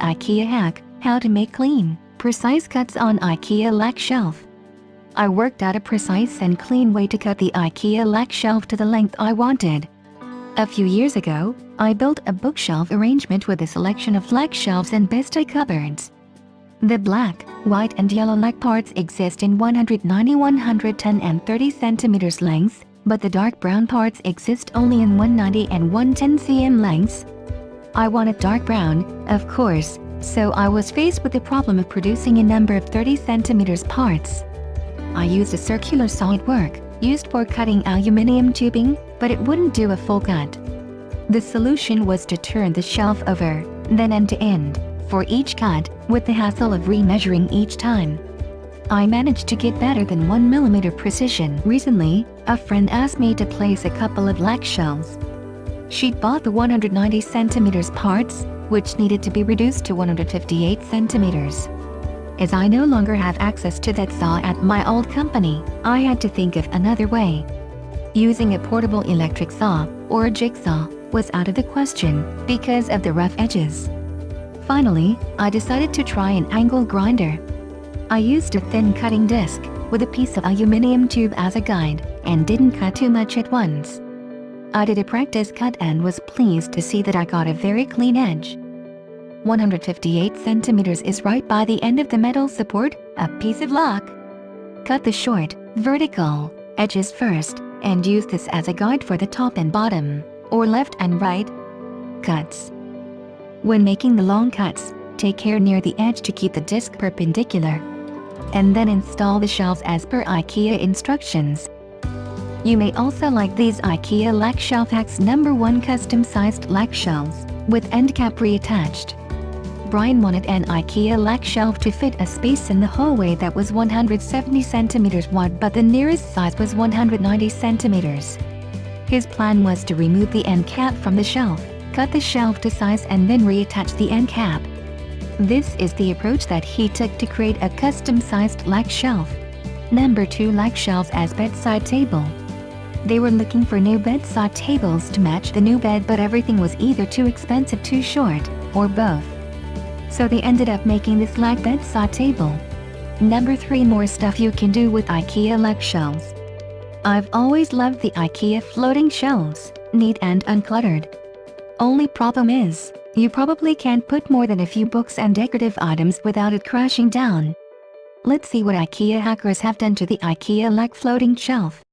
IKEA hack, how to make clean, precise cuts on IKEA LACK shelf. I worked out a precise and clean way to cut the IKEA LACK shelf to the length I wanted. A few years ago, I built a bookshelf arrangement with a selection of LACK shelves and besta cupboards. The black, white and yellow LACK parts exist in 190, 110 and 30 cm lengths, but the dark brown parts exist only in 190 and 110 cm lengths. I wanted dark brown, of course, so I was faced with the problem of producing a number of 30 cm parts. I used a circular saw at work, used for cutting aluminium tubing, but it wouldn't do a full cut. The solution was to turn the shelf over, then end to end, for each cut, with the hassle of remeasuring each time. I managed to get better than 1 mm precision. Recently, a friend asked me to place a couple of LACK shelves. She'd bought the 190 cm parts, which needed to be reduced to 158 cm. As I no longer have access to that saw at my old company, I had to think of another way. Using a portable electric saw, or a jigsaw, was out of the question, because of the rough edges. Finally, I decided to try an angle grinder. I used a thin cutting disc, with a piece of aluminium tube as a guide, and didn't cut too much at once. I did a practice cut and was pleased to see that I got a very clean edge. 158 cm is right by the end of the metal support, a piece of lock. Cut the short, vertical edges first, and use this as a guide for the top and bottom, or left and right cuts. When making the long cuts, take care near the edge to keep the disc perpendicular. And then install the shelves as per IKEA instructions. You may also like these IKEA LACK Shelf Hacks No. 1 custom-sized LACK shelves, with end cap reattached. Brian wanted an IKEA LACK shelf to fit a space in the hallway that was 170 cm wide, but the nearest size was 190 cm. His plan was to remove the end cap from the shelf, cut the shelf to size and then reattach the end cap. This is the approach that he took to create a custom-sized LACK shelf. No. 2 LACK shelves as bedside table. They were looking for new bedside tables to match the new bed, but everything was either too expensive, too short, or both. So they ended up making this LACK bedside table. No. 3 More stuff you can do with IKEA LACK shelves. I've always loved the IKEA floating shelves, neat and uncluttered. Only problem is, you probably can't put more than a few books and decorative items without it crashing down. Let's see what IKEA hackers have done to the IKEA LACK floating shelf.